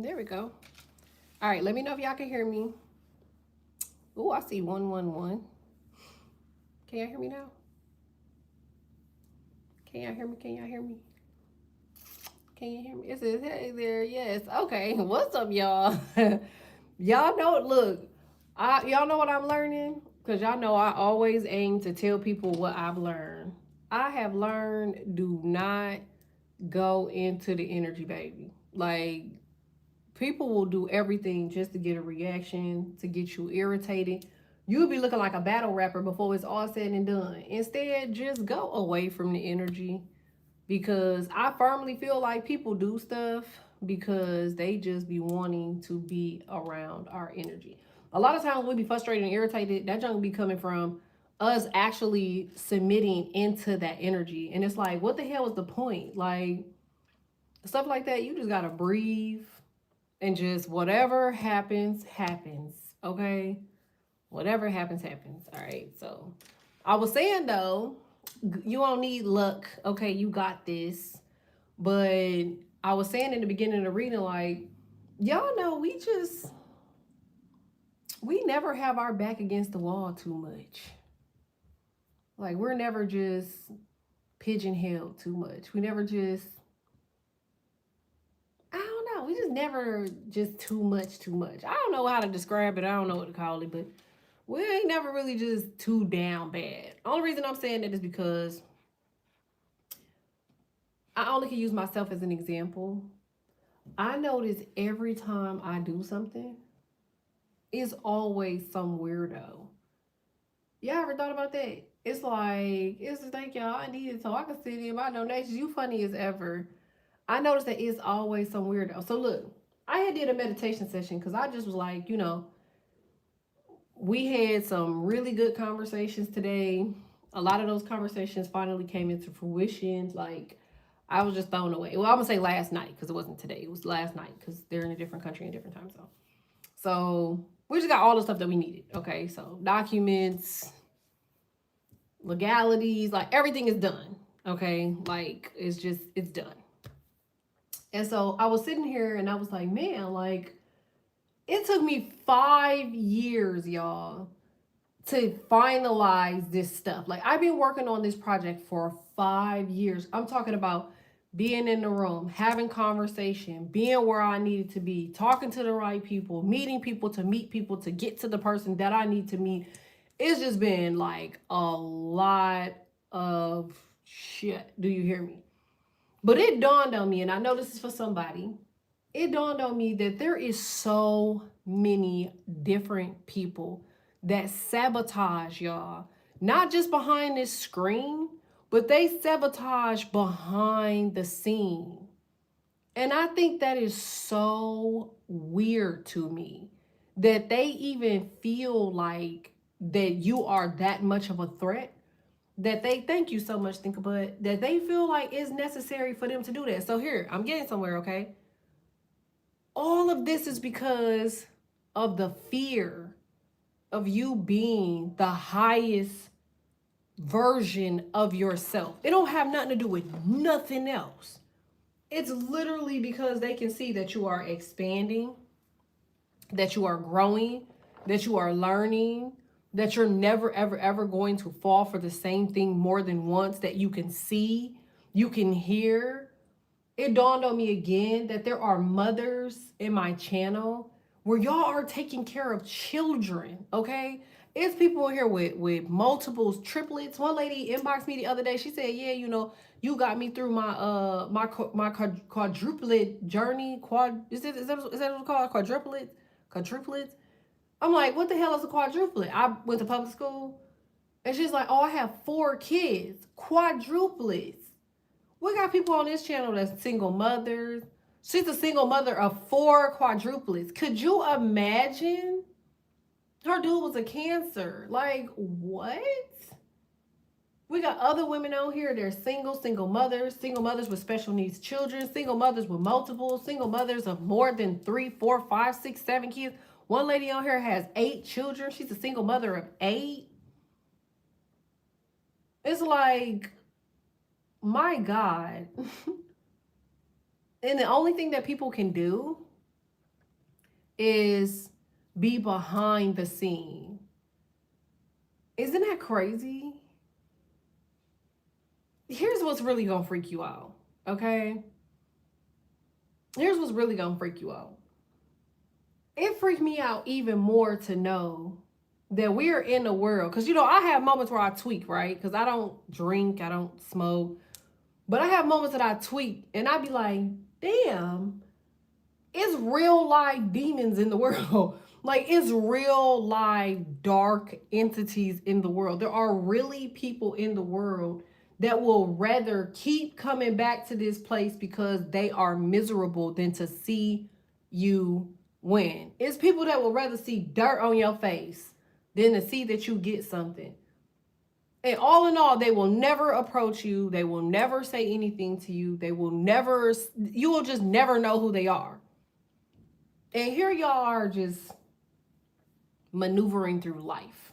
There we go. All right, let me know if y'all can hear me. Oh, I see 111. Can y'all hear me now? Can y'all hear me? Can y'all hear me? Can you hear me? It says, hey there, yes. Okay, what's up, y'all? Y'all know, look, y'all know what I'm learning? Because y'all know I always aim to tell people what I've learned. I have learned do not go into the energy, baby. Like, people will do everything just to get a reaction, to get you irritated. You'll be looking like a battle rapper before it's all said and done. Instead, just go away from the energy, because I firmly feel like people do stuff because they just be wanting to be around our energy. A lot of times we be frustrated and irritated. That junk be coming from us actually submitting into that energy. And it's like, what the hell is the point? Like, stuff like that, you just gotta breathe and just whatever happens, happens. Okay? Whatever happens, happens. All right. So I was saying though, you don't need luck. Okay, you got this. But I was saying in the beginning of the reading, like, y'all know we never have our back against the wall too much. Like, we're never just pigeonholed too much. We never just, I don't know. We just never just too much, too much. I don't know how to describe it. I don't know what to call it, but we ain't never really just too down bad. Only reason I'm saying that is because I only can use myself as an example. I notice every time I do something, it's always some weirdo. Y'all ever thought about that? It's like, it's just thank y'all. I need it so I can send in my donations. You funny as ever. I noticed that it's always some weirdo. So look, I had did a meditation session because I just was like, we had some really good conversations today. A lot of those conversations finally came into fruition. Like, I was just thrown away. Well, I'm gonna say last night because it wasn't today. It was last night because they're in a different country and different time zone. So we just got all the stuff that we needed. Okay, so documents, legalities, like everything is done. Okay, like it's done. And so I was sitting here and I was like, man, like it took me 5 years, y'all, to finalize this stuff. Like, I've been working on this project for 5 years. I'm talking about being in the room, having conversation, being where I needed to be, talking to the right people, meeting people to meet people to get to the person that I need to meet. It's just been like a lot of shit. Do you hear me? But it dawned on me, and I know this is for somebody. It dawned on me that there is so many different people that sabotage y'all, not just behind this screen, but they sabotage behind the scene. And I think that is so weird to me that they even feel like that you are that much of a threat, that they thank you so much, think about it, that they feel like it's necessary for them to do that. So here, I'm getting somewhere, okay? All of this is because of the fear of you being the highest version of yourself. It don't have nothing to do with nothing else. It's literally because they can see that you are expanding, that you are growing, that you are learning, that you're never, ever, ever going to fall for the same thing more than once, that you can see, you can hear. It dawned on me again that there are mothers in my channel where y'all are taking care of children, okay? It's people in here with multiples, triplets. One lady inboxed me the other day. She said, "Yeah, you got me through my quadruplet journey. Is that what it's called? Quadruplets. I'm like, what the hell is a quadruplet? I went to public school, and she's like, oh, I have 4 kids, quadruplets. We got people on this channel that's single mothers. She's a single mother of 4 quadruplets. Could you imagine? Her dude was a cancer. Like, what? We got other women on here. They're single mothers with special needs children, single mothers with multiple, single mothers of more than 3, 4, 5, 6, 7 kids. One lady on here has 8 children. She's a single mother of 8. It's like, my God. And the only thing that people can do is be behind the scene. Isn't that crazy? Here's what's really gonna freak you out, okay? Here's what's really gonna freak you out. It freaked me out even more to know that we're in a world, because I have moments where I tweak, right? Because I don't drink, I don't smoke, but I have moments that I tweak and I be like, damn, it's real life demons in the world. Like, it's real life dark entities in the world. There are really people in the world that will rather keep coming back to this place because they are miserable than to see you win. It's people that will rather see dirt on your face than to see that you get something. And all in all, they will never approach you. They will never say anything to you. You will just never know who they are. And here y'all are just maneuvering through life.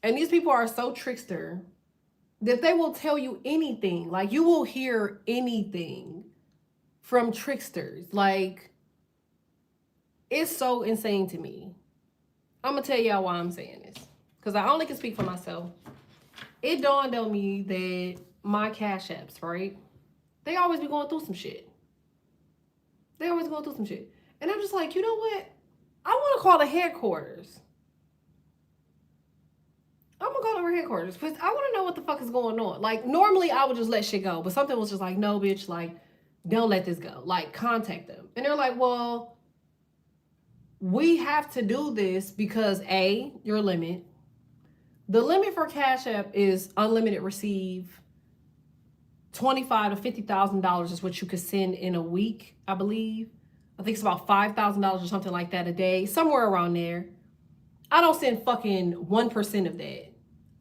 And these people are so trickster that they will tell you anything. Like, you will hear anything from tricksters. Like, it's so insane to me. I'm going to tell y'all why I'm saying this, because I only can speak for myself. It dawned on me that my Cash Apps, right? They always be going through some shit. And I'm just like, you know what? I want to call the headquarters. I'm going to call over headquarters because I want to know what the fuck is going on. Like, normally I would just let shit go, but something was just like, no, bitch, like, don't let this go. Like, contact them. And they're like, well, we have to do this because A, your limit. The limit for Cash App is unlimited receive. $25,000 to $50,000 is what you could send in a week, I believe. I think it's about $5,000 or something like that a day, somewhere around there. I don't send fucking 1% of that.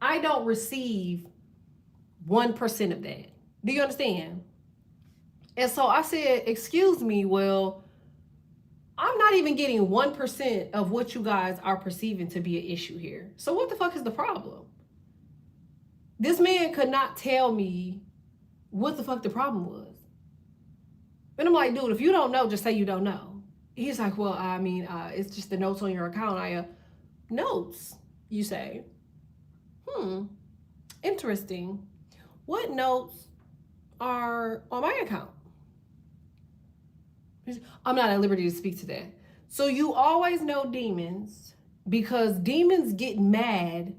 I don't receive 1% of that. Do you understand? And so I said, excuse me, well, I'm not even getting 1% of what you guys are perceiving to be an issue here. So what the fuck is the problem? This man could not tell me what the fuck the problem was. And I'm like, dude, if you don't know, just say you don't know. He's like, well, I mean, it's just the notes on your account. Notes, you say? Interesting. What notes are on my account? I'm not at liberty to speak to that. So you always know demons because demons get mad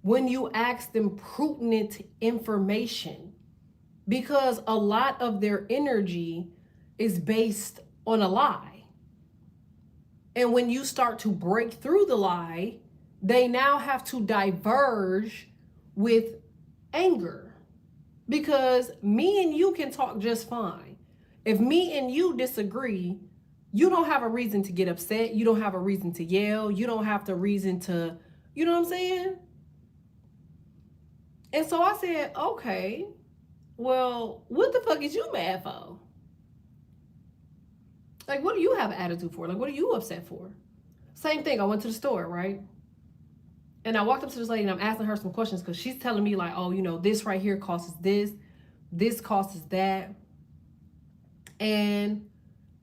when you ask them pertinent information, because a lot of their energy is based on a lie. And when you start to break through the lie, they now have to diverge with anger, because me and you can talk just fine. If me and you disagree, you don't have a reason to get upset. You don't have a reason to yell. You don't have the reason to, you know what I'm saying? And so I said, okay, well, what the fuck is you mad for? Like, what do you have an attitude for? Like, what are you upset for? Same thing. I went to the store, right? And I walked up to this lady and I'm asking her some questions because she's telling me like, oh, this right here costs this costs that. And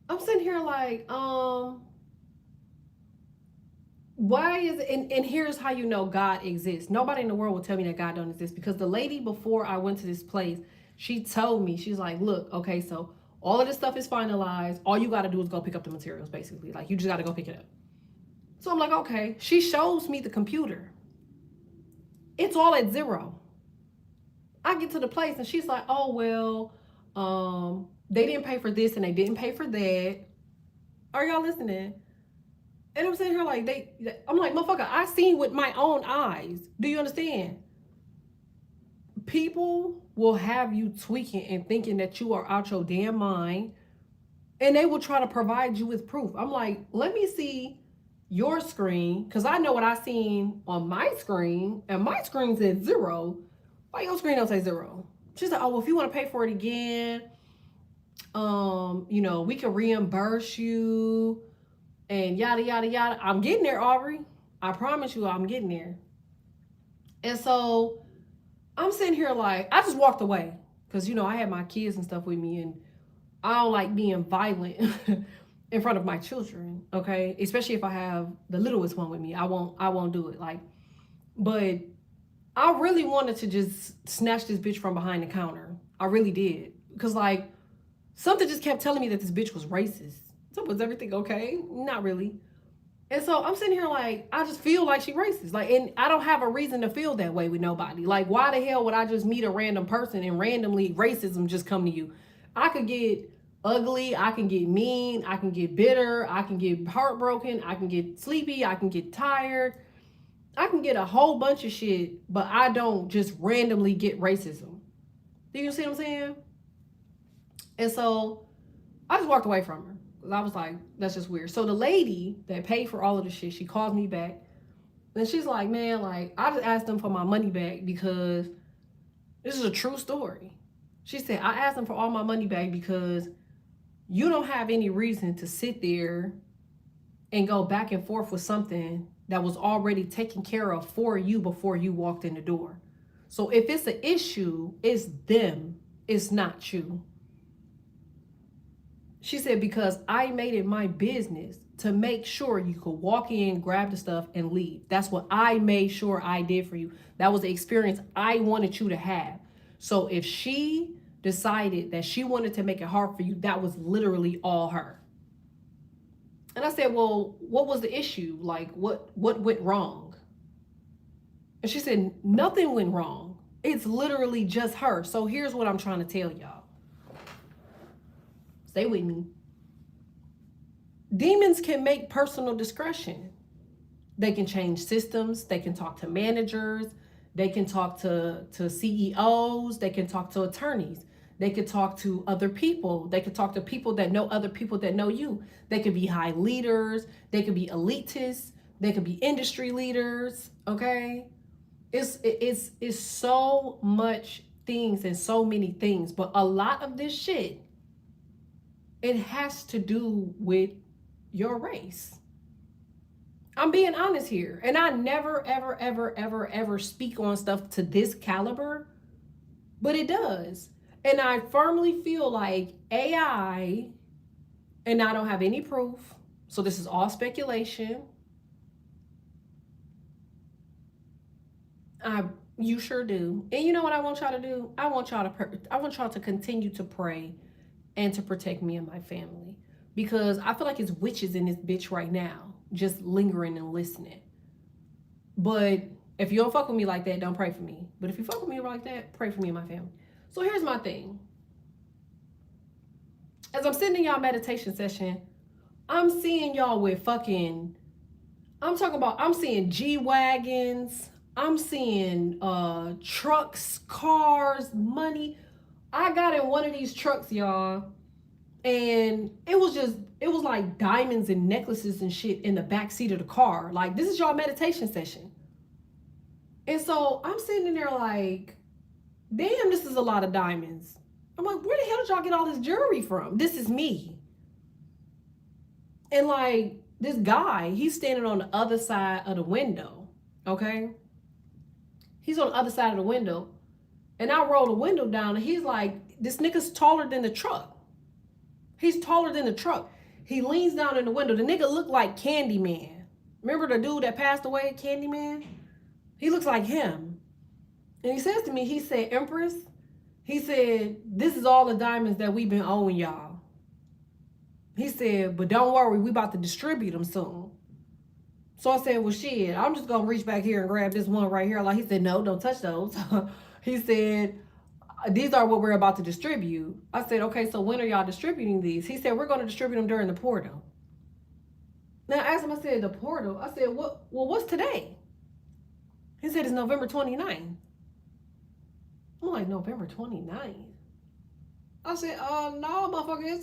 I'm sitting here like, why is it? And here's how you know God exists. Nobody in the world will tell me that God don't exist, because the lady before I went to this place, she told me, she's like, look, okay, so all of this stuff is finalized. All you got to do is go pick up the materials, basically. Like, you just got to go pick it up. So I'm like, okay. She shows me the computer. It's all at 0. I get to the place and she's like, oh, well, they didn't pay for this and they didn't pay for that. Are y'all listening? And I'm sitting here like, I'm like, motherfucker, I seen with my own eyes. Do you understand? People will have you tweaking and thinking that you are out your damn mind, and they will try to provide you with proof. I'm like, let me see your screen, because I know what I seen on my screen, and my screen said 0. Why your screen don't say 0? She's like, oh, well, if you want to pay for it again, we can reimburse you and yada, yada, yada. I'm getting there, Aubrey. I promise you I'm getting there. And so I'm sitting here like, I just walked away because, I had my kids and stuff with me, and I don't like being violent in front of my children, okay? Especially if I have the littlest one with me. I won't do it. Like, but I really wanted to just snatch this bitch from behind the counter. I really did. Because like something just kept telling me that this bitch was racist. So was everything okay? Not really. And so I'm sitting here like, I just feel like she racist. Like, and I don't have a reason to feel that way with nobody. Like, why the hell would I just meet a random person and randomly racism just come to you? I could get ugly, I can get mean, I can get bitter, I can get heartbroken, I can get sleepy, I can get tired, I can get a whole bunch of shit, but I don't just randomly get racism. Do you see what I'm saying? And so I just walked away from her. I was like, that's just weird. So the lady that paid for all of the shit, she calls me back. And she's like, man, like, I just asked them for my money back because this is a true story. She said, I asked them for all my money back because you don't have any reason to sit there and go back and forth with something that was already taken care of for you before you walked in the door. So if it's an issue, it's them, it's not you. She said, because I made it my business to make sure you could walk in, grab the stuff, and leave. That's what I made sure I did for you. That was the experience I wanted you to have. So if she decided that she wanted to make it hard for you, that was literally all her. And I said, well, what was the issue? Like, what went wrong? And she said, nothing went wrong. It's literally just her. So here's what I'm trying to tell y'all. Stay with me. Demons can make personal discretion. They can change systems. They can talk to managers. They can talk to CEOs. They can talk to attorneys. They could talk to other people. They could talk to people that know other people that know you. They could be high leaders. They could be elitists. They could be industry leaders. Okay? It's so much things and so many things. But a lot of this shit, it has to do with your race. I'm being honest here. And I never, ever, ever, ever, ever speak on stuff to this caliber, but it does. And I firmly feel like AI, and I don't have any proof, so this is all speculation. You sure do. And you know what I want y'all to do? I want y'all to continue to pray and to protect me and my family. Because I feel like it's witches in this bitch right now, just lingering and listening. But if you don't fuck with me like that, don't pray for me. But if you fuck with me like that, pray for me and my family. So here's my thing. As I'm sitting in y'all meditation session, I'm seeing y'all with fucking, I'm seeing G-Wagons, I'm seeing trucks, cars, money. I got in one of these trucks, y'all, and it was like diamonds and necklaces and shit in the back seat of the car. Like, this is y'all meditation session. And so I'm sitting in there like, damn, this is a lot of diamonds. I'm like, where the hell did y'all get all this jewelry from? This is me. And like, this guy, he's standing on the other side of the window, okay? He's on the other side of the window. And I roll the window down and he's like, this nigga's taller than the truck. He's taller than the truck. He leans down in the window. The nigga looked like Candyman. Remember the dude that passed away, Candyman? He looks like him. And he says to me, he said, Empress, he said, this is all the diamonds that we've been owing y'all. He said, but don't worry, we about to distribute them soon. So I said, well, shit, I'm just going to reach back here and grab this one right here. Like, he said, no, don't touch those. He said, these are what we're about to distribute. I said, okay, so when are y'all distributing these? He said, we're going to distribute them during the portal. Now I asked him, I said, the portal? I said, what's today? He said, it's November 29th. I'm like, November 29th? I said, no, motherfucker,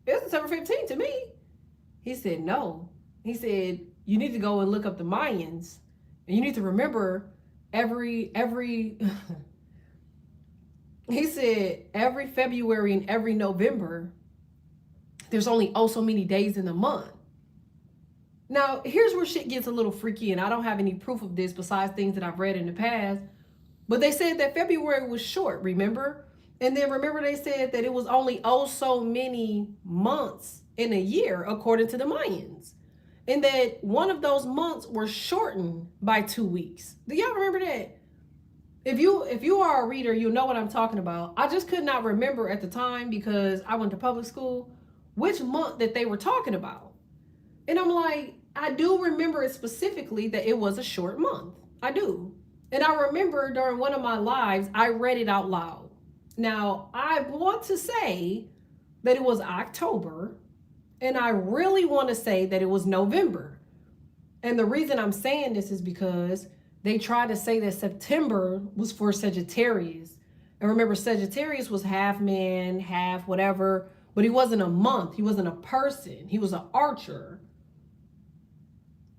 it's December 15th to me. He said, no. He said, you need to go and look up the Mayans. And you need to remember every he said, every February and every November, there's only so many days in the month. Now, here's where shit gets a little freaky, and I don't have any proof of this besides things that I've read in the past. But they said that February was short, remember? And then remember they said that it was only so many months in a year, according to the Mayans. And that one of those months were shortened by 2 weeks. Do y'all remember that? If you are a reader, you know what I'm talking about. I just could not remember at the time because I went to public school which month that they were talking about. And I'm like, I do remember it specifically that it was a short month. I do. And I remember during one of my lives, I read it out loud. Now, I want to say that it was October, and I really want to say that it was November. And the reason I'm saying this is because they tried to say that September was for Sagittarius. And remember, Sagittarius was half man, half whatever, but he wasn't a month. He wasn't a person. He was an archer.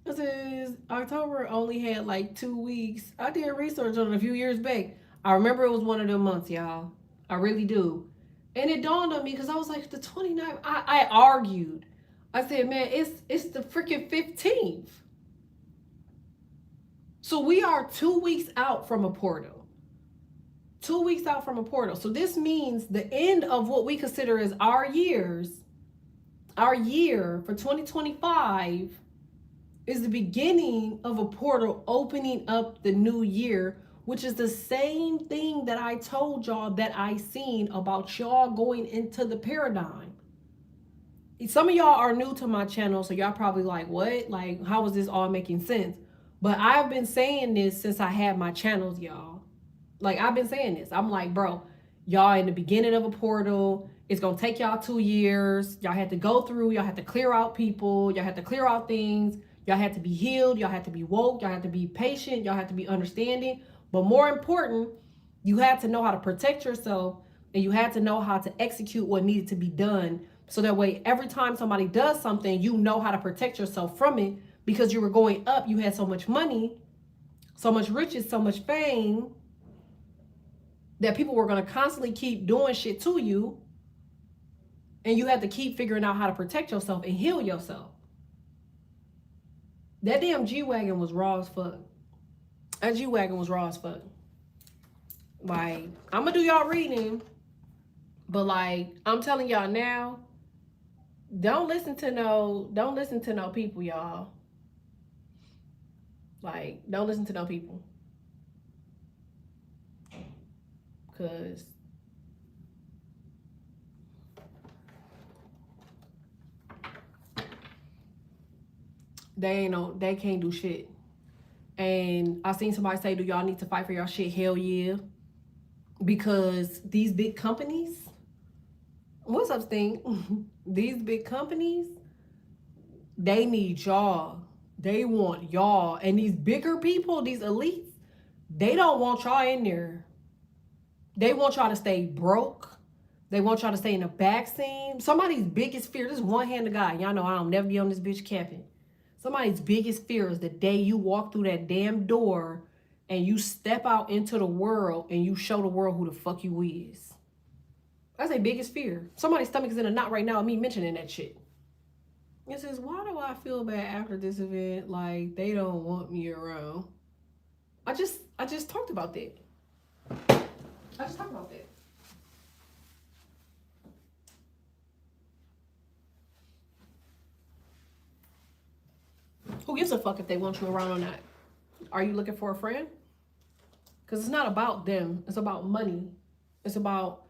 This is October only had like 2 weeks. I did research on it a few years back. I remember it was one of them months, y'all. I really do. And it dawned on me because I was like, the 29th. I argued. I said, man, it's the freaking 15th. So we are 2 weeks out from a portal. 2 weeks out from a portal. So this means the end of what we consider as our year for 2025 is the beginning of a portal opening up the new year, which is the same thing that I told y'all that I seen about y'all going into the paradigm. Some of y'all are new to my channel, so y'all probably like, what? Like, how is this all making sense? But I've been saying this since I had my channels, y'all. Like, I've been saying this. I'm like, bro, y'all in the beginning of a portal. It's going to take y'all 2 years. Y'all had to go through. Y'all had to clear out people. Y'all had to clear out things. Y'all had to be healed. Y'all had to be woke. Y'all had to be patient. Y'all had to be understanding. But more important, you had to know how to protect yourself, and you had to know how to execute what needed to be done. So that way, every time somebody does something, you know how to protect yourself from it because you were going up. You had so much money, so much riches, so much fame that people were going to constantly keep doing shit to you. And you had to keep figuring out how to protect yourself and heal yourself. That damn G-Wagon was raw as fuck. That G-Wagon was raw as fuck. Like, I'm going to do y'all reading. But like, I'm telling y'all now, don't listen to no people, y'all. Like, don't listen to no people. Cause they can't do shit. And I seen somebody say, do y'all need to fight for y'all shit? Hell yeah. Because these big companies, what's up, Sting? These big companies, they need y'all. They want y'all. And these bigger people, these elites, they don't want y'all in there. They want y'all to stay broke. They want y'all to stay in the back scene. Somebody's biggest fear, this one-handed guy. Y'all know I don't never be on this bitch capping. Somebody's biggest fear is the day you walk through that damn door and you step out into the world and you show the world who the fuck you is. That's their biggest fear. Somebody's stomach is in a knot right now of me mentioning that shit. It says, why do I feel bad after this event? Like, they don't want me around. I just talked about that. I just talked about that. Who gives a fuck if they want you around or not? Are you looking for a friend? Because it's not about them. It's about money. It's about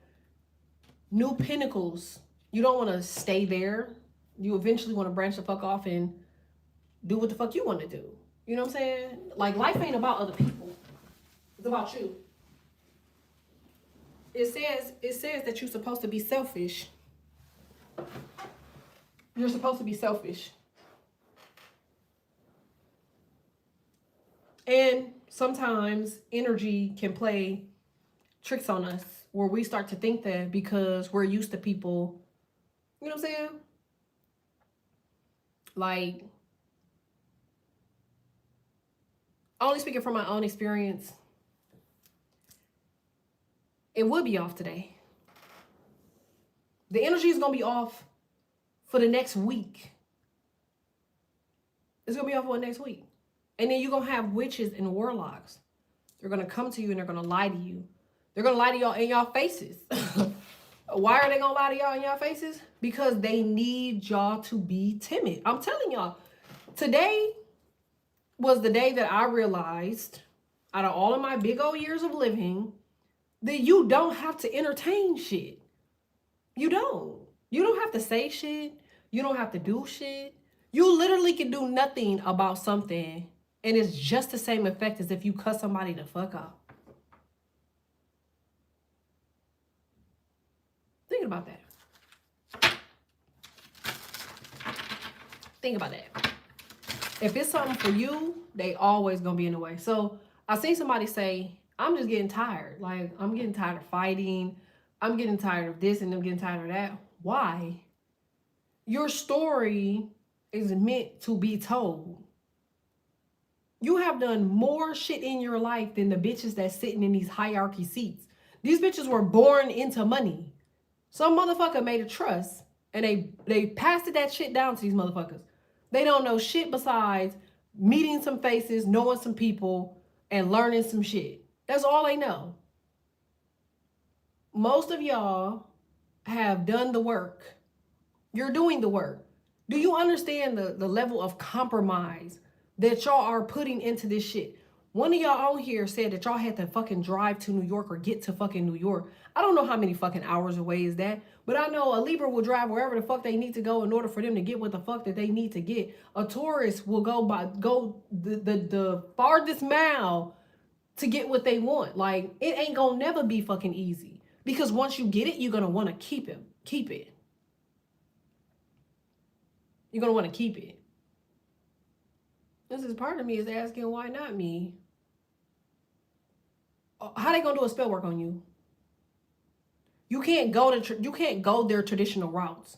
new pinnacles. You don't want to stay there. You eventually want to branch the fuck off and do what the fuck you want to do. You know what I'm saying? Like, life ain't about other people. It's about you. It says that you're supposed to be selfish. You're supposed to be selfish. And sometimes energy can play tricks on us where we start to think that because we're used to people, you know what I'm saying? Like, only speaking from my own experience, it would be off today. The energy is going to be off for the next week. It's going to be off for the next week. And then you're going to have witches and warlocks. They're going to come to you and they're going to lie to you. They're going to lie to y'all in y'all faces. Why are they gonna lie to y'all in y'all faces? Because they need y'all to be timid. I'm telling y'all, today was the day that I realized, out of all of my big old years of living, that you don't have to entertain shit. You don't. You don't have to say shit. You don't have to do shit. You literally can do nothing about something, and it's just the same effect as if you cut somebody the fuck out. Think about that. Think about that. If it's something for you, they always gonna be in the way. So I seen somebody say, I'm just getting tired. Like, I'm getting tired of fighting. I'm getting tired of this and I'm getting tired of that. Why? Your story is meant to be told. You have done more shit in your life than the bitches that's sitting in these hierarchy seats. These bitches were born into money. Some motherfucker made a trust and they passed that shit down to these motherfuckers. They don't know shit besides meeting some faces, knowing some people, and learning some shit. That's all they know. Most of y'all have done the work. You're doing the work. Do you understand the level of compromise that y'all are putting into this shit? One of y'all on here said that y'all had to fucking drive to New York or get to fucking New York. I don't know how many fucking hours away is that, but I know a Libra will drive wherever the fuck they need to go in order for them to get what the fuck that they need to get. A Taurus will go the farthest mile to get what they want. Like, it ain't gonna never be fucking easy, because once you get it, you're gonna want to keep it. You're gonna want to keep it. This is part of me is asking, why not me? How they gonna do a spell work on you? You can't go their traditional routes.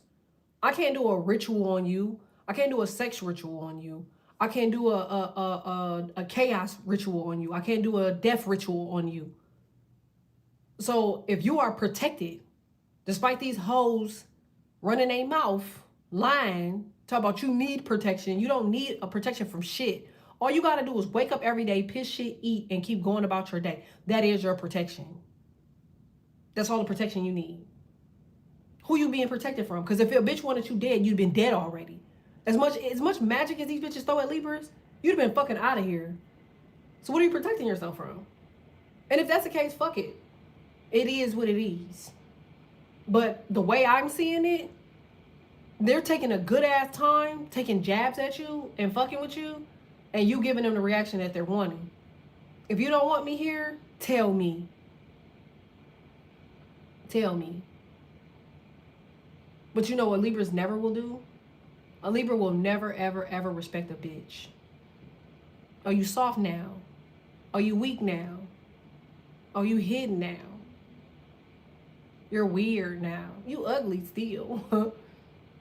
I can't do a ritual on you. I can't do a sex ritual on you. I can't do a chaos ritual on you. I can't do a death ritual on you. So if you are protected, despite these hoes running their mouth, lying, talk about you need protection. You don't need a protection from shit. All you gotta do is wake up every day, piss shit, eat, and keep going about your day. That is your protection. That's all the protection you need. Who you being protected from? Because if a bitch wanted you dead, you'd been dead already. As much magic as these bitches throw at Libras, you'd have been fucking out of here. So what are you protecting yourself from? And if that's the case, fuck it. It is what it is. But the way I'm seeing it, they're taking a good ass time, taking jabs at you and fucking with you, and you giving them the reaction that they're wanting. If you don't want me here, tell me. Tell me. But you know what Libras never will do? A Libra will never, ever, ever respect a bitch. Are you soft now? Are you weak now? Are you hidden now? You're weird now. You ugly still.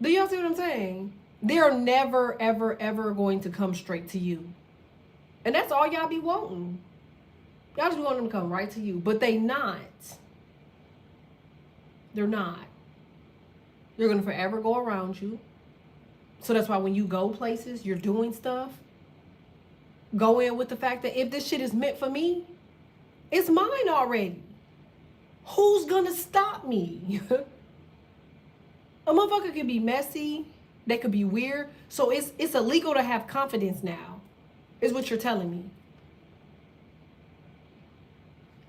Do y'all see what I'm saying? They're never, ever, ever going to come straight to you. And that's all y'all be wanting. Y'all just want them to come right to you. But they not. They're not. They're going to forever go around you. So that's why when you go places, you're doing stuff, go in with the fact that if this shit is meant for me, it's mine already. Who's going to stop me? A motherfucker could be messy. They could be weird. So it's illegal to have confidence now, is what you're telling me.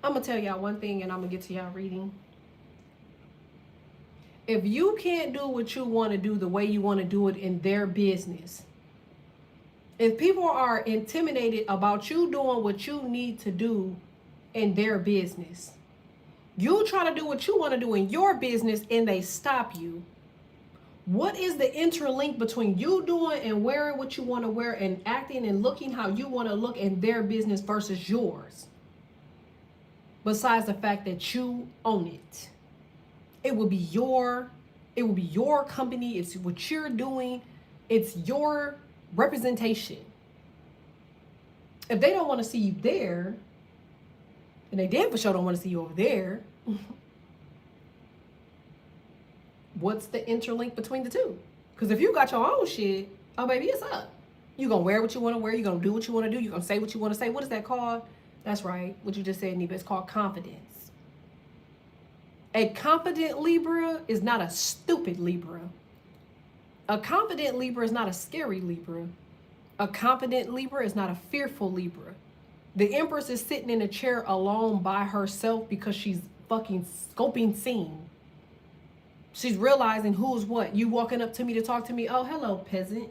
I'm going to tell y'all one thing and I'm going to get to y'all reading. If you can't do what you want to do the way you want to do it in their business, if people are intimidated about you doing what you need to do in their business, you try to do what you want to do in your business and they stop you. What is the interlink between you doing and wearing what you want to wear and acting and looking how you want to look in their business versus yours? Besides the fact that you own it. It will be your company. It's what you're doing. It's your representation. If they don't want to see you there, and they damn for sure don't want to see you over there, what's the interlink between the two? Because if you got your own shit, oh baby, it's up. You're going to wear what you want to wear. You're going to do what you want to do. You're going to say what you want to say. What is that called? That's right. What you just said, Neva. It's called confidence. A confident Libra is not a stupid Libra. A confident Libra is not a scary Libra. A confident Libra is not a fearful Libra. The Empress is sitting in a chair alone by herself because she's fucking scoping scene. She's realizing who's what. You walking up to me to talk to me. Oh, hello, peasant.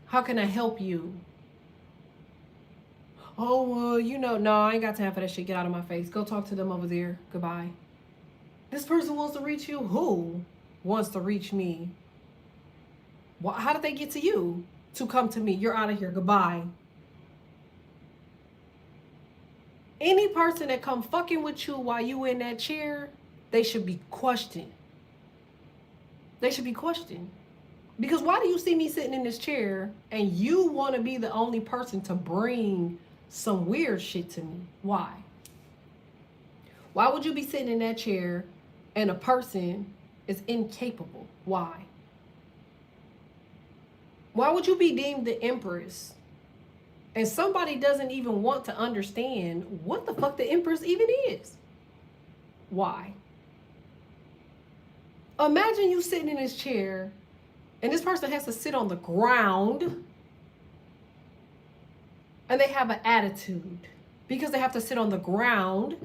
How can I help you? Oh, well, no, I ain't got time for that shit. Get out of my face. Go talk to them over there. Goodbye. This person wants to reach you. Who wants to reach me? How did they get to you to come to me? You're out of here. Goodbye. Any person that come fucking with you while you in that chair, they should be questioned. They should be questioned. Because why do you see me sitting in this chair and you want to be the only person to bring some weird shit to me? Why? Why would you be sitting in that chair and a person is incapable? Why? Why would you be deemed the Empress and somebody doesn't even want to understand what the fuck the Empress even is? Why? Imagine you sitting in this chair and this person has to sit on the ground and they have an attitude because they have to sit on the ground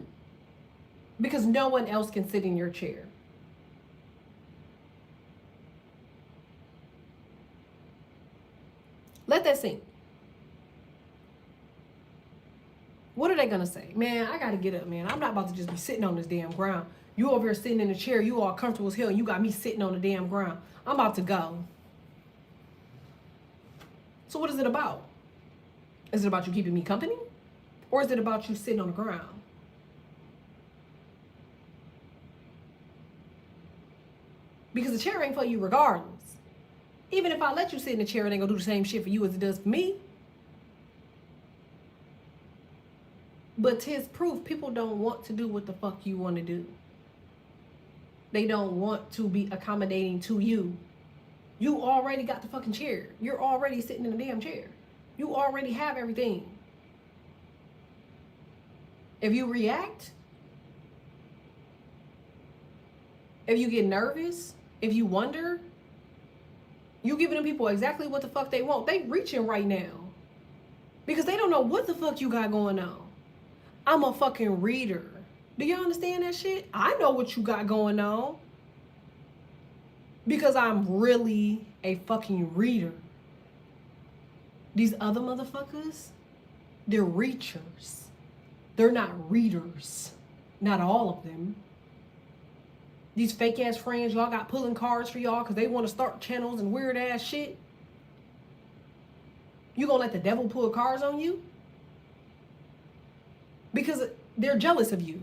because no one else can sit in your chair. Let that sink. What are they gonna say? Man, I gotta get up, man. I'm not about to just be sitting on this damn ground. You over here sitting in a chair, you all comfortable as hell, and you got me sitting on the damn ground. I'm about to go. So what is it about? Is it about you keeping me company? Or is it about you sitting on the ground? Because the chair ain't for you regardless. Even if I let you sit in the chair, it ain't gonna do the same shit for you as it does for me. But 'tis proof people don't want to do what the fuck you want to do. They don't want to be accommodating to you. You already got the fucking chair. You're already sitting in the damn chair. You already have everything. If you react, if you get nervous, if you wonder, you giving them people exactly what the fuck they want. They reaching right now because they don't know what the fuck you got going on. I'm a fucking reader. Do y'all understand that shit? I know what you got going on because I'm really a fucking reader. These other motherfuckers, they're reachers. They're not readers. Not all of them. These fake ass friends y'all got pulling cards for y'all because they want to start channels and weird ass shit. You gonna let the devil pull cards on you? Because they're jealous of you.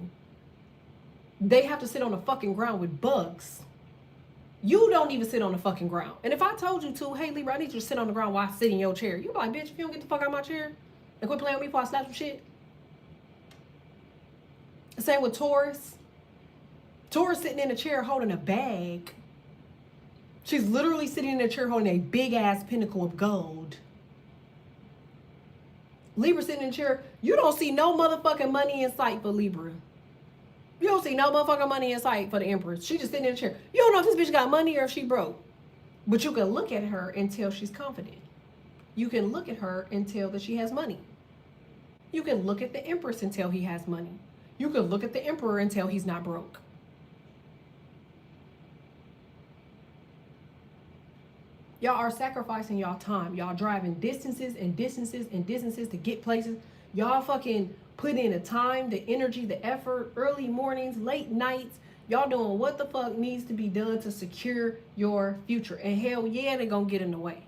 They have to sit on the fucking ground with bugs. You don't even sit on the fucking ground. And if I told you to, hey Libra, I need you to sit on the ground while I sit in your chair, you'd be like, bitch, if you don't get the fuck out of my chair and quit playing with me before I slap some shit. Same with Taurus. Taurus sitting in a chair holding a bag. She's literally sitting in a chair holding a big ass pinnacle of gold. Libra sitting in a chair. You don't see no motherfucking money in sight for Libra. You don't see no motherfucking money in sight for the Empress. She just sitting in a chair. You don't know if this bitch got money or if she broke. But you can look at her and tell she's confident. You can look at her and tell that she has money. You can look at the Empress and tell he has money. You can look at the Emperor and tell he's not broke. Y'all are sacrificing y'all time. Y'all driving distances and distances and distances to get places. Y'all fucking put in the time, the energy, the effort, early mornings, late nights. Y'all doing what the fuck needs to be done to secure your future. And hell yeah, they're gonna get in the way.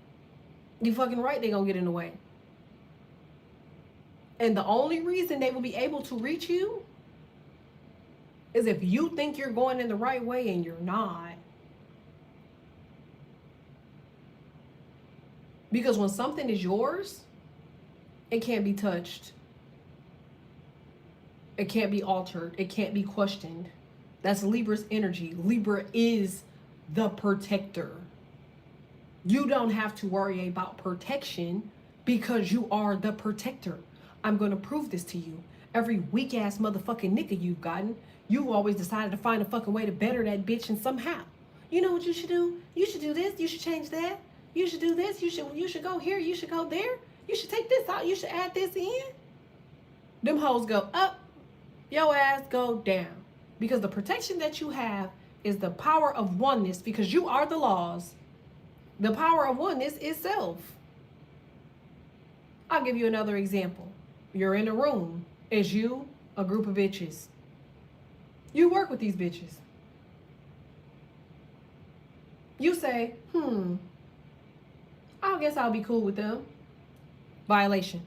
You fucking right, they're gonna get in the way. And the only reason they will be able to reach you is if you think you're going in the right way and you're not. Because when something is yours, it can't be touched. It can't be altered. It can't be questioned. That's Libra's energy. Libra is the protector. You don't have to worry about protection because you are the protector. I'm going to prove this to you. every weak ass motherfucking nigga you've gotten. You always decided to find a fucking way to better that bitch, and somehow. You know what you should do? You should do this. You should change that. You should do this. You should go here. You should go there. You should take this out. You should add this in. Them hoes go up. Your ass go down. Because the protection that you have is the power of oneness, because you are the laws. The power of oneness is self. I'll give you another example. You're in a room. It's you, a group of bitches. You work with these bitches. You say, I guess I'll be cool with them. Violation.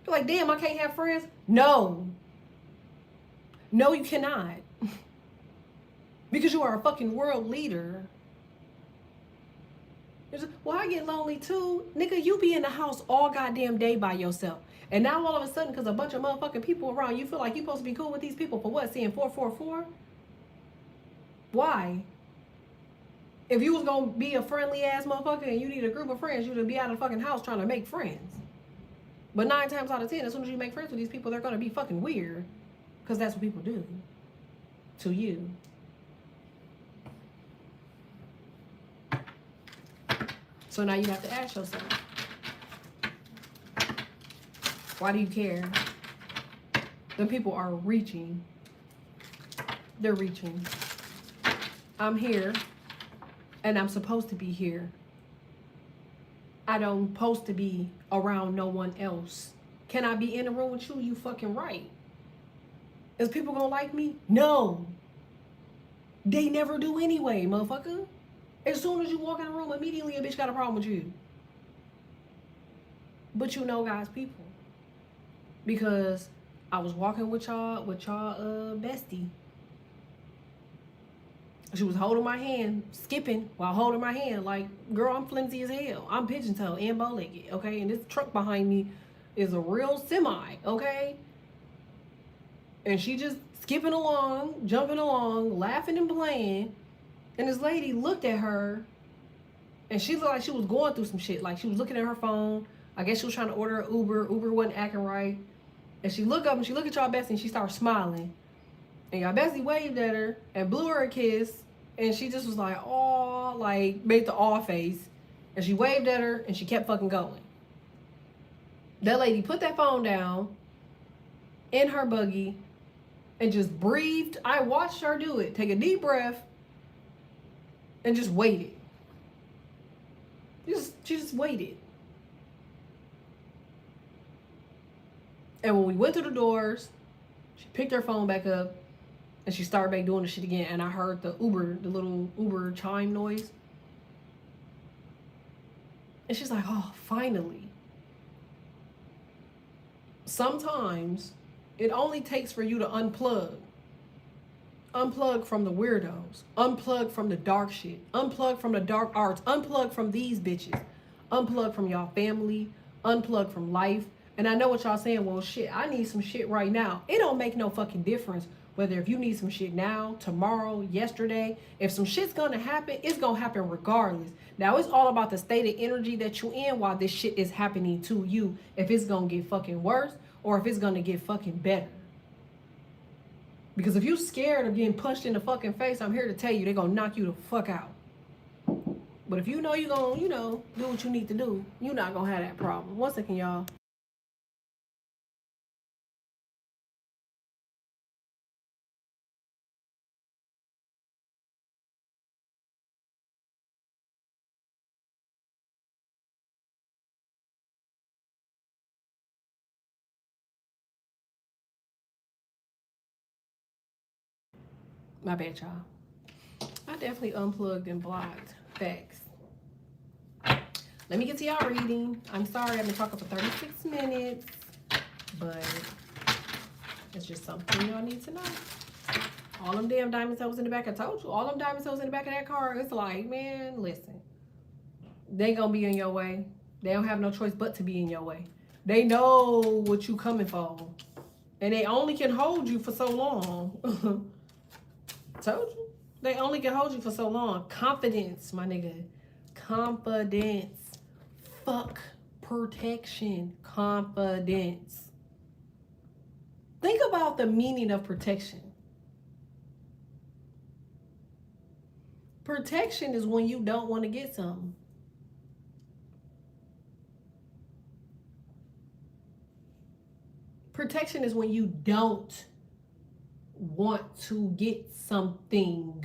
You're like, damn, I can't have friends? No. No, you cannot. Because you are a fucking world leader. Well, I get lonely too. Nigga, you be in the house all goddamn day by yourself. And now all of a sudden, because a bunch of motherfucking people around, you feel like you're supposed to be cool with these people for what? Seeing 444? Why? If you was going to be a friendly ass motherfucker and you need a group of friends, you'd be out of the fucking house trying to make friends. But 9 times out of 10, as soon as you make friends with these people, they're going to be fucking weird. Because that's what people do. To you. So now you have to ask yourself, why do you care? The people are reaching. They're reaching. I'm here, and I'm supposed to be here. I don't supposed to be around no one else. Can I be in a room with you? You fucking right. Is people gonna like me? No. They never do anyway, motherfucker. As soon as you walk in a room, immediately a bitch got a problem with you. But you know, guys, people. Because I was walking with y'all bestie. She was holding my hand, skipping while holding my hand. Like, girl, I'm flimsy as hell. I'm pigeon-toed and bow-legged, okay? And this truck behind me is a real semi, okay? And she just skipping along, jumping along, laughing and playing. And this lady looked at her, and she looked like she was going through some shit. Like, she was looking at her phone. I guess she was trying to order an Uber. Uber wasn't acting right. And she looked up, and she looked at y'all bestie, and she started smiling. And y'all bestie waved at her and blew her a kiss. And she just was like, aw, like, made the aw face. And she waved at her, and she kept fucking going. That lady put that phone down in her buggy and just breathed. I watched her do it. Take a deep breath and just waited. She just waited. And when we went through the doors, she picked her phone back up and she started back doing the shit again. And I heard the little Uber chime noise. And she's like, oh, finally. Sometimes it only takes for you to unplug. Unplug from the weirdos. Unplug from the dark shit. Unplug from the dark arts. Unplug from these bitches. Unplug from y'all family. Unplug from life. And I know what y'all saying, well, shit, I need some shit right now. It don't make no fucking difference whether if you need some shit now, tomorrow, yesterday. If some shit's gonna happen, it's gonna happen regardless. Now, it's all about the state of energy that you in while this shit is happening to you. If it's gonna get fucking worse or if it's gonna get fucking better. Because if you scared of getting punched in the fucking face, I'm here to tell you, they're gonna knock you the fuck out. But if you know you're gonna, do what you need to do, you're not gonna have that problem. 1 second, y'all. My bad, y'all. I definitely unplugged and blocked. Facts. Let me get to y'all reading. I'm sorry I've been talking for 36 minutes, but it's just something y'all need to know. All them damn diamond toes in the back, I told you, all them diamond toes in the back of that car, it's like, man, listen. They gonna be in your way. They don't have no choice but to be in your way. They know what you coming for. And they only can hold you for so long. Told you. They only can hold you for so long. Confidence, my nigga. Confidence. Fuck protection. Confidence. Think about the meaning of protection. Protection is when you don't want to get something. Protection is when you don't want to get something.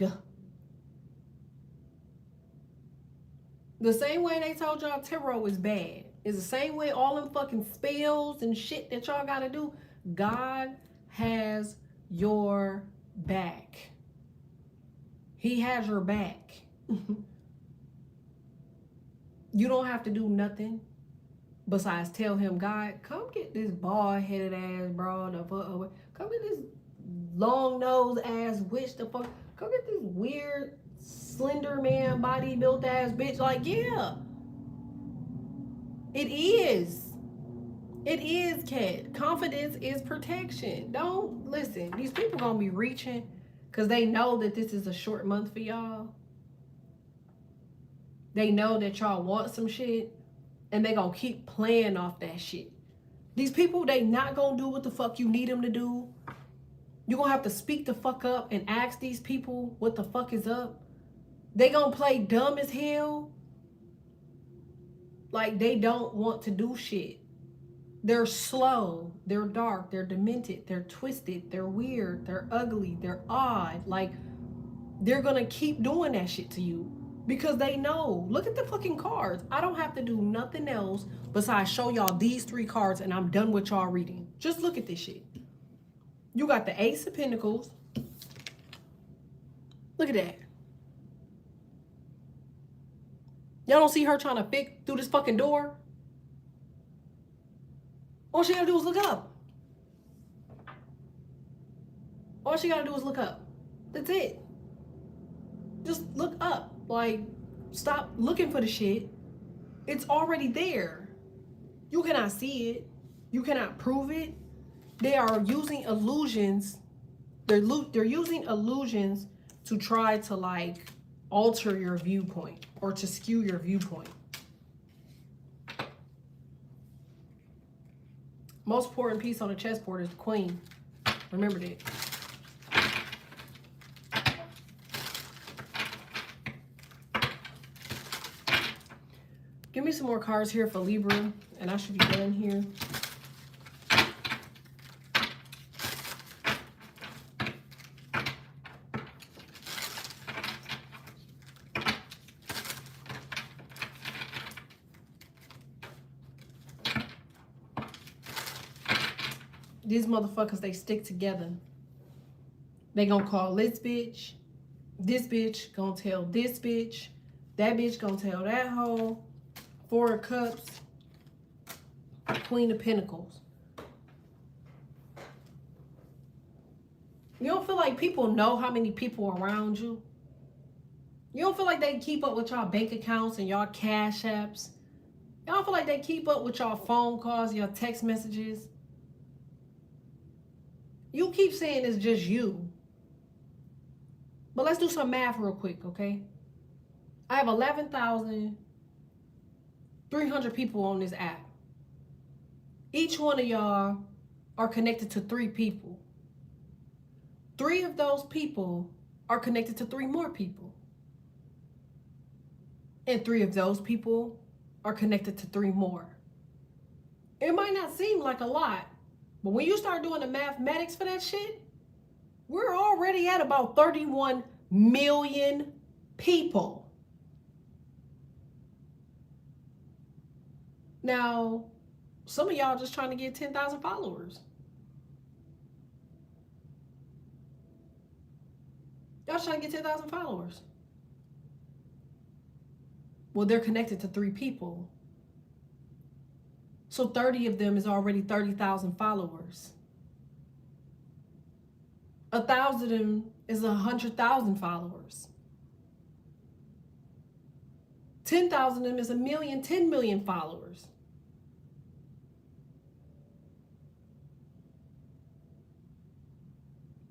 The same way they told y'all tarot is bad. It's the same way all them fucking spells and shit that y'all gotta do. God has your back. He has your back. You don't have to do nothing besides tell him, God, come get this bald-headed ass broad the fuck away. Come get this long-nosed ass witch the fuck. Come get this weird slender man body built ass bitch. Like, yeah. It is. It is, Kat. Confidence is protection. Don't listen. These people gonna be reaching because they know that this is a short month for y'all. They know that y'all want some shit and they gonna keep playing off that shit. These people, they not gonna do what the fuck you need them to do. You're gonna have to speak the fuck up and ask these people what the fuck is up. They gonna play dumb as hell. Like they don't want to do shit. They're slow, they're dark, they're demented, they're twisted, they're weird, they're ugly, they're odd. Like, they're gonna keep doing that shit to you because they know. Look at the fucking cards. I don't have to do nothing else besides show y'all these 3 cards and I'm done with y'all reading. Just look at this shit. You got the Ace of Pentacles. Look at that. Y'all don't see her trying to fit through this fucking door? All she gotta do is look up. All she gotta do is look up. That's it. Just look up. Like, stop looking for the shit. It's already there. You cannot see it. You cannot prove it. They are using illusions. They're using illusions to try to, like, alter your viewpoint or to skew your viewpoint. Most important piece on the chessboard is the Queen. Remember that. Give me some more cards here for Libra, and I should be done here. These motherfuckers, they stick together. They gonna call this bitch gonna tell this bitch, that bitch gonna tell that hoe. 4 of Cups, Queen of Pentacles. You don't feel like people know how many people are around you? You don't feel like they keep up with y'all bank accounts and y'all cash apps? You don't feel like they keep up with y'all phone calls, your text messages? You keep saying it's just you. But let's do some math real quick, okay? I have 11,300 people on this app. Each one of y'all are connected to 3 people. 3 of those people are connected to 3 more people. And 3 of those people are connected to 3 more. It might not seem like a lot, but when you start doing the mathematics for that shit, we're already at about 31 million people. Now, some of y'all just trying to get 10,000 followers. Y'all trying to get 10,000 followers. Well, they're connected to 3 people. So 30 of them is already 30,000 followers. 1,000 of them is 100,000 followers. 10,000 of them is 1,000,000, 10 million followers.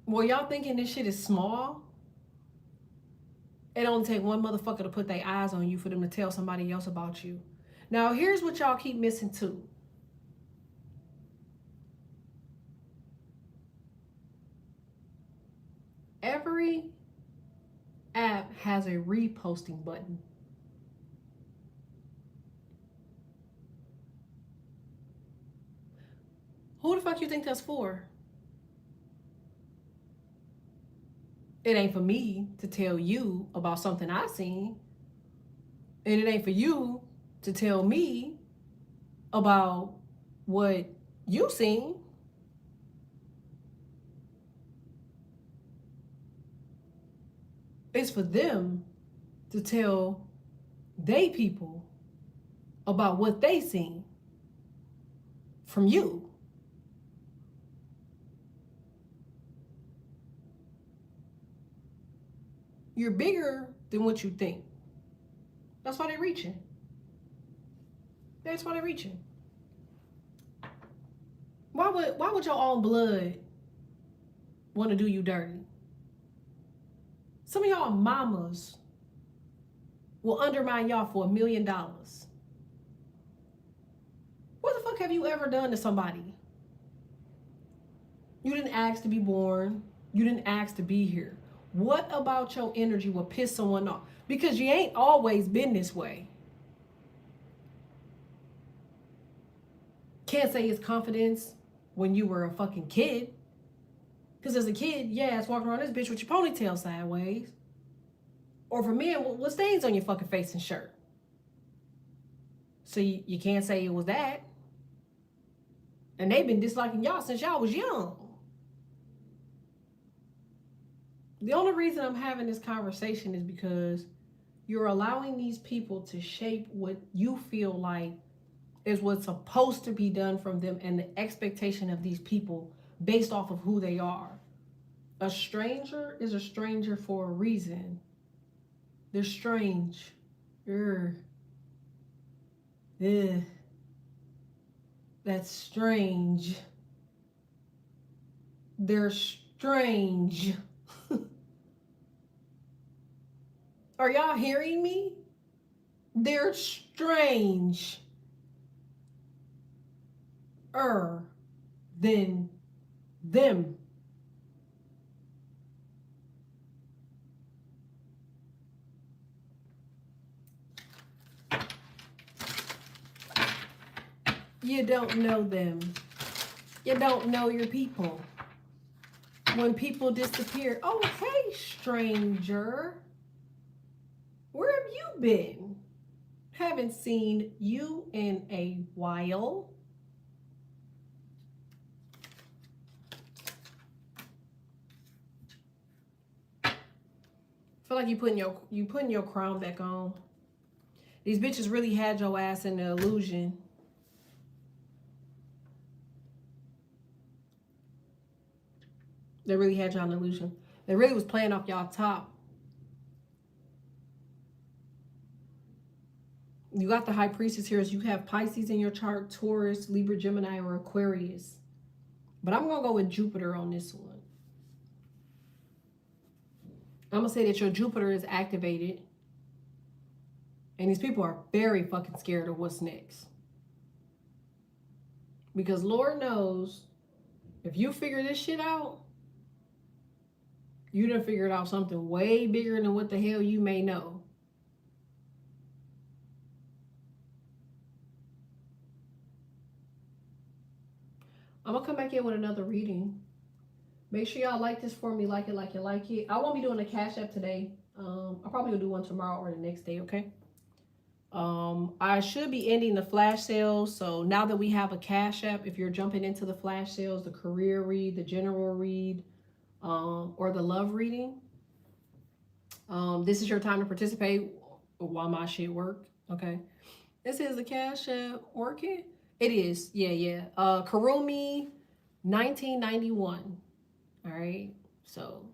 Well, y'all thinking this shit is small? It only take one motherfucker to put their eyes on you for them to tell somebody else about you. Now, here's what y'all keep missing too. Every app has a reposting button. Who the fuck you think that's for? It ain't for me to tell you about something I seen. And it ain't for you to tell me about what you seen. It's for them to tell they people about what they seen from you. You're bigger than what you think. That's why they're reaching. That's why they're reaching. Why would your own blood want to do you dirty? Some of y'all mamas will undermine y'all for $1 million. What the fuck have you ever done to somebody? You didn't ask to be born. You didn't ask to be here. What about your energy will piss someone off? Because you ain't always been this way. Can't say it's confidence when you were a fucking kid. Because as a kid, yeah, it's walking around this bitch with your ponytail sideways. Or for men, what stains on your fucking face and shirt? So you can't say it was that. And they've been disliking y'all since y'all was young. The only reason I'm having this conversation is because you're allowing these people to shape what you feel like is what's supposed to be done from them and the expectation of these people based off of who they are. A stranger is a stranger for a reason. They're strange. Ugh. That's strange. They're strange. Are y'all hearing me? They're strange. Than them. You don't know them. You don't know your people. When people disappear, oh, hey, stranger. Where have you been? Haven't seen you in a while. Feel like you putting your crown back on. These bitches really had your ass in the illusion. They really had y'all in the illusion. They really was playing off y'all top. You got the high priestess here. You have Pisces in your chart, Taurus, Libra, Gemini, or Aquarius. But I'm going to go with Jupiter on this one. I'm going to say that your Jupiter is activated. And these people are very fucking scared of what's next. Because Lord knows, if you figure this shit out, you done figured out something way bigger than what the hell you may know. I'm going to come back in with another reading. Make sure y'all like this for me. Like it, like it, like it. I won't be doing a Cash App today. I'll probably do one tomorrow or the next day, okay? I should be ending the flash sales. So now that we have a Cash App, if you're jumping into the flash sales, the career read, the general read, or the love reading, this is your time to participate while my shit work, okay? This is the Cash App working. It is, yeah. Karumi, 1991. All right, so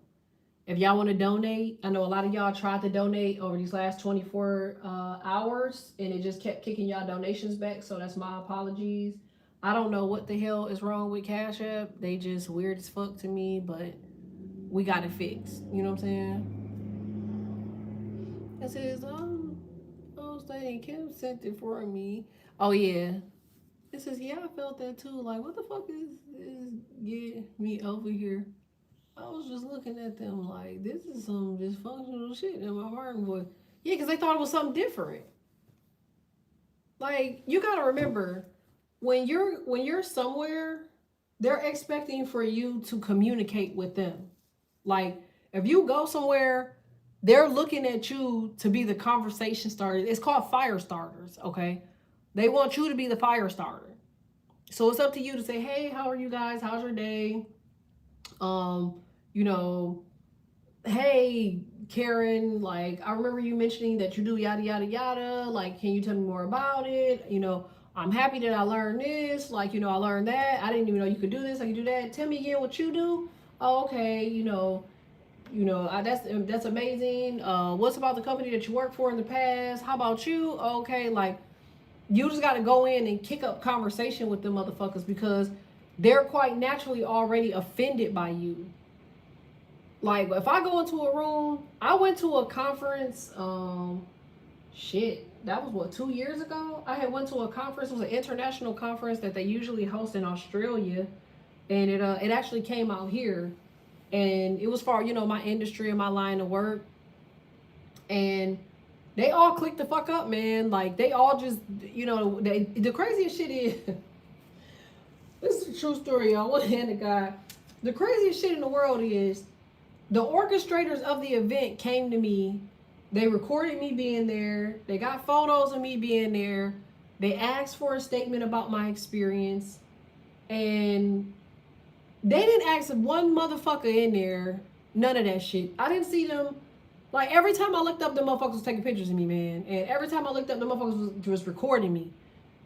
if y'all want to donate, I know a lot of y'all tried to donate over these last 24 hours and it just kept kicking y'all donations back, so that's my apologies. I don't know what the hell is wrong with Cash App. They just weird as fuck to me, but we got it fixed. You know what I'm saying? It says, saying Kim sent it for me. Oh, yeah. It says, yeah, I felt that too. Like, what the fuck is get me over here? I was just looking at them like, this is some dysfunctional shit in my heart and voice. Yeah, because they thought it was something different. Like, you gotta remember, when you're somewhere, they're expecting for you to communicate with them. Like, if you go somewhere, they're looking at you to be the conversation starter. It's called fire starters, okay? They want you to be the fire starter. So it's up to you to say, hey, how are you guys? How's your day? Um, you know, hey, Karen, like, I remember you mentioning that you do yada, yada, yada. Like, can you tell me more about it? I'm happy that I learned this. Like, I learned that. I didn't even know you could do this. I could do that. Tell me again what you do. Oh, okay. That's amazing. What's about the company that you worked for in the past? How about you? Okay, like, you just got to go in and kick up conversation with them motherfuckers because they're quite naturally already offended by you. Like, if I go into a room, I went to a conference, that was what, 2 years ago? I had went to a conference. It was an international conference that they usually host in Australia. And it actually came out here. And it was for, my industry and my line of work. And they all clicked the fuck up, man. Like, they all just, the craziest shit is, this is a true story, y'all. One hand, the guy, the craziest shit in the world is, the orchestrators of the event came to me. They recorded me being there. They got photos of me being there. They asked for a statement about my experience. And they didn't ask one motherfucker in there. None of that shit. I didn't see them. Like, every time I looked up, the motherfuckers was taking pictures of me, man. And every time I looked up, the motherfuckers was recording me.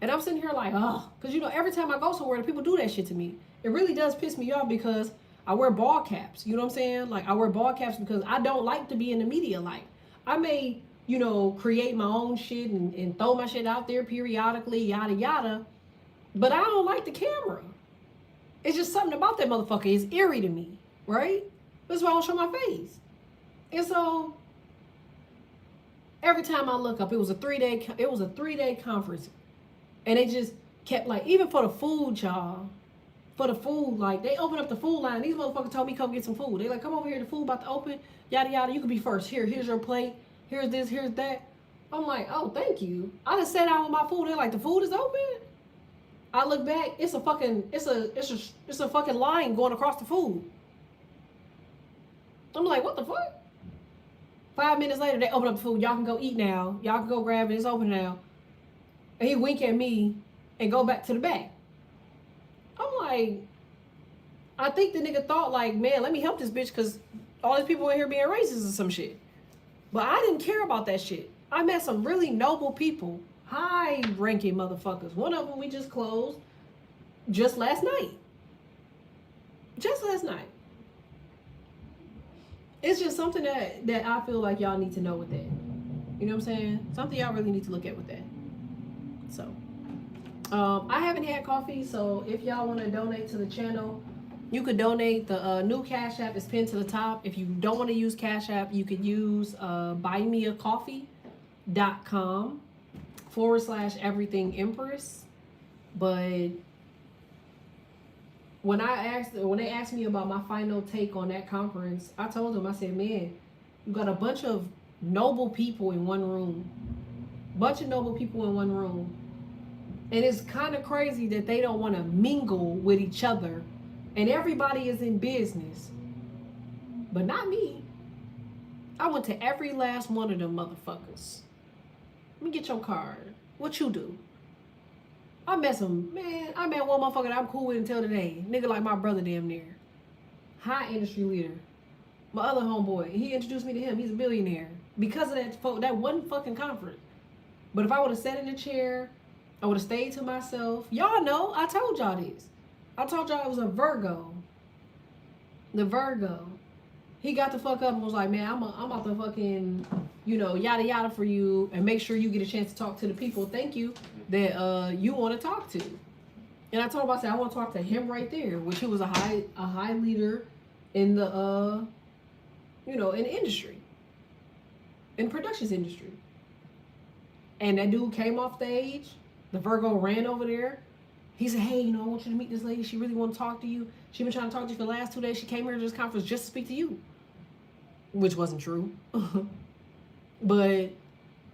And I'm sitting here like, oh. Because, every time I go somewhere, people do that shit to me. It really does piss me off because I wear ball caps. You know what I'm saying? Like, I wear ball caps because I don't like to be in the media. Like, I may, create my own shit and throw my shit out there periodically, yada, yada. But I don't like the camera. It's just something about that motherfucker. It's eerie to me, right? That's why I don't show my face. And so every time I look up, it was a 3-day conference. And it just kept, like, even for the food, y'all. For the food, like, they opened up the food line. These motherfuckers told me come get some food. They like, come over here, the food about to open, yada yada. You can be first. Here's your plate. Here's this, here's that. I'm like, oh, thank you. I just sat down with my food. They're like, the food is open. I look back, it's a fucking line going across the food. I'm like, what the fuck? 5 minutes later, they open up the food. Y'all can go eat now. Y'all can go grab it. It's open now. And he wink at me and go back to the back. I'm like, I think the nigga thought, like, man, let me help this bitch because all these people in here being racist or some shit. But I didn't care about that shit. I met some really noble people, high-ranking motherfuckers. One of them we just closed just last night. Just last night. It's just something that I feel like y'all need to know with that. You know what I'm saying? Something y'all really need to look at with that. So, I haven't had coffee, so if y'all want to donate to the channel, you could donate. The new Cash App is pinned to the top. If you don't want to use Cash App, you could use buymeacoffee.com/everything empress. But when they asked me about my final take on that conference, I told them, I said, man, you got a bunch of noble people in one room. And it's kind of crazy that they don't want to mingle with each other. And everybody is in business. But not me. I went to every last one of them motherfuckers. Let me get your card. What you do? I met one motherfucker that I'm cool with until today. Nigga like my brother damn near. High industry leader. My other homeboy, he introduced me to him. He's a billionaire. Because of that one fucking conference. But if I would have sat in the chair, I would have stayed to myself. Y'all know, I told y'all this. I told y'all it was a Virgo. The Virgo. He got the fuck up and was like, man, I'm about to fucking, yada yada for you and make sure you get a chance to talk to the people. Thank you that you want to talk to. And I told him, I said, I want to talk to him right there, which he was a high leader in the in the industry. In the productions industry. And that dude came off stage. The Virgo ran over there. He said, hey, you know, I want you to meet this lady. She really want to talk to you. She been trying to talk to you for the last 2 days. She came here to this conference just to speak to you. Which wasn't true. But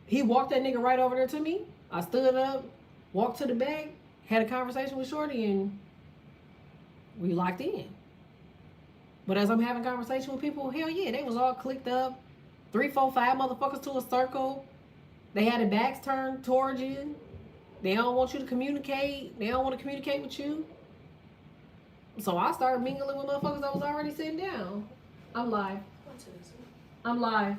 he walked that nigga right over there to me. I stood up, walked to the back, had a conversation with Shorty, and we locked in. But as I'm having conversation with people, hell yeah, they was all clicked up. 3, 4, 5 motherfuckers to a circle. They had their backs turned towards you. They don't want you to communicate. They don't want to communicate with you. So I started mingling with motherfuckers that was already sitting down. I'm live. I'm live.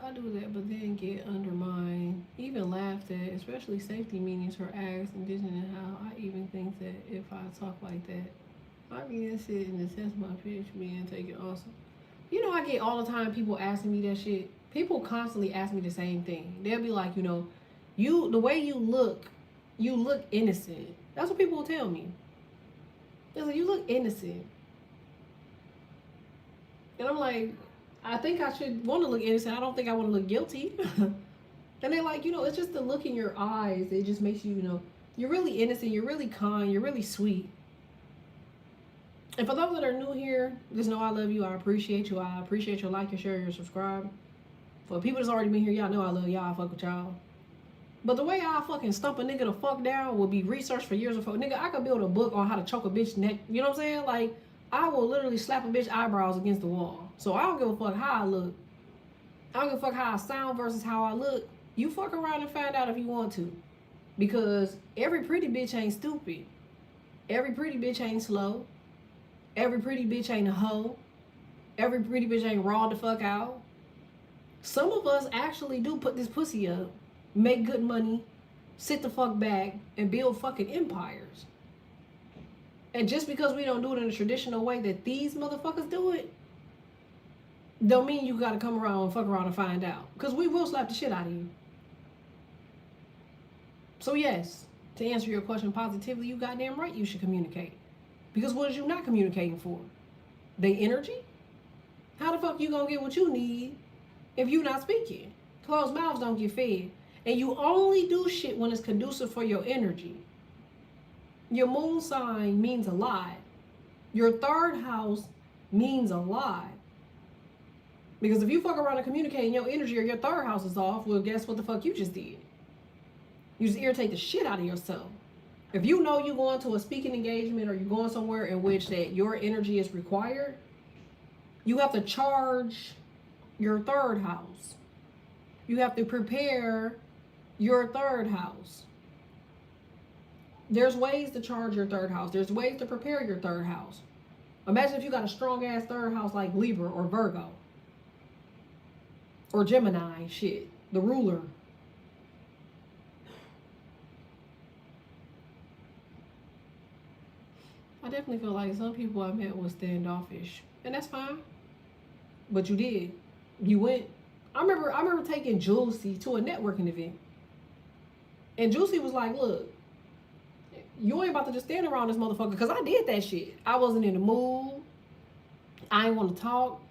I do that, but then get undermined, even laughed at, especially safety meetings for acts, envisioning how I even think that if I talk like that, I being sit in the sense of my pitch being taken awesome. You know, I get all the time people asking me that shit. People constantly ask me the same thing. They'll be like, you know, the way you look innocent. That's what people will tell me. They're like, you look innocent. And I'm like, I think I should want to look innocent. I don't think I want to look guilty. And they're like, you know, it's just the look in your eyes. It just makes you, you know, you're really innocent. You're really kind. You're really sweet. And for those that are new here, just know I love you. I appreciate you. I appreciate your like, your share, your subscribe. For people that's already been here, y'all know I love y'all. I fuck with y'all. But the way I fucking stump a nigga the fuck down will be researched for years before. Nigga, I could build a book on how to choke a bitch neck. You know what I'm saying? Like, I will literally slap a bitch eyebrows against the wall. So I don't give a fuck how I look. I don't give a fuck how I sound versus how I look. You fuck around and find out if you want to. Because every pretty bitch ain't stupid. Every pretty bitch ain't slow. Every pretty bitch ain't a hoe. Every pretty bitch ain't raw the fuck out. Some of us actually do put this pussy up, make good money, sit the fuck back, and build fucking empires. And just because we don't do it in a traditional way that these motherfuckers do it, don't mean you gotta come around and fuck around and find out. Because we will slap the shit out of you. So yes, to answer your question positively, you goddamn right you should communicate. Because what is you not communicating for? They energy? How the fuck you gonna get what you need if you not speaking? Closed mouths don't get fed. And you only do shit when it's conducive for your energy. Your moon sign means a lot. Your third house means a lot. Because if you fuck around and communicate and your energy or your third house is off, well, guess what the fuck you just did? You just irritate the shit out of yourself. If you know you're going to a speaking engagement or you're going somewhere in which that your energy is required, you have to charge your third house. You have to prepare your third house. There's ways to charge your third house. There's ways to prepare your third house. Imagine if you got a strong ass third house like Libra or Virgo. Or Gemini, shit. The ruler. I definitely feel like some people I met was standoffish. And that's fine. But you did. You went. I remember taking Juicy to a networking event. And Juicy was like, look, you ain't about to just stand around this motherfucker. Because I did that shit. I wasn't in the mood. I ain't want to talk.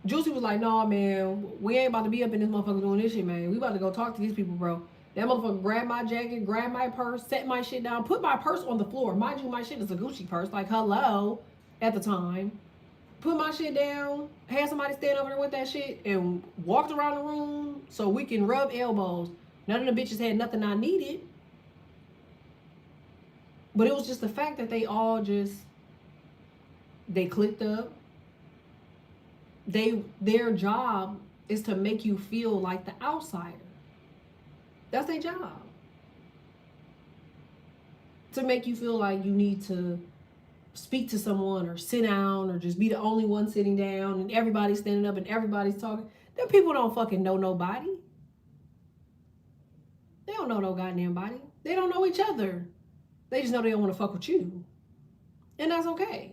Juicy was like, nah, man, we ain't about to be up in this motherfucker doing this shit, man. We about to go talk to these people, bro. That motherfucker grabbed my jacket, grabbed my purse, set my shit down, put my purse on the floor. Mind you, my shit is a Gucci purse. Like, hello, at the time. Put my shit down, had somebody stand over there with that shit, and walked around the room so we can rub elbows. None of the bitches had nothing I needed. But it was just the fact that they all just, they clicked up. Their job is to make you feel like the outsider. That's their job. To make you feel like you need to speak to someone or sit down or just be the only one sitting down and everybody's standing up and everybody's talking. Them people don't fucking know nobody. They don't know no goddamn body. They don't know each other. They just know they don't want to fuck with you. And that's okay.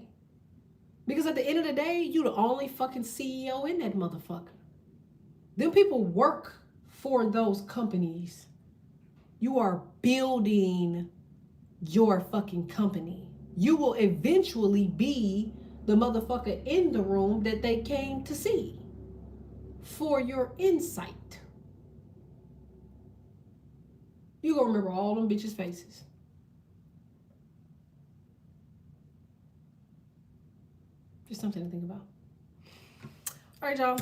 Because at the end of the day, you the only fucking CEO in that motherfucker. Them people work for those companies. You are building your fucking company. You will eventually be the motherfucker in the room that they came to see for your insight. You gonna remember all them bitches' faces. Just something to think about. All right, y'all.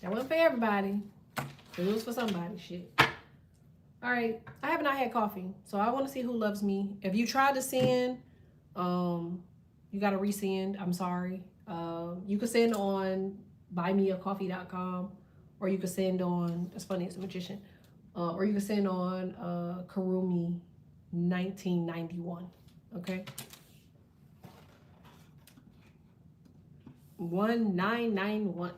That wasn't for everybody. It was for somebody. Shit. All right. I have not had coffee, so I want to see who loves me. If you tried to send, you got to resend. I'm sorry. You can send on buymeacoffee.com, or you can send on, it's funny, it's a magician, or you can send on Karumi 1991. Okay. 1991.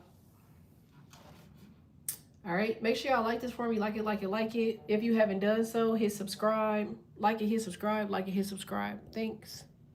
All right, make sure y'all like this for me. Like it. If you haven't done so, hit subscribe. Like it, hit subscribe. Like it, hit subscribe. Thanks.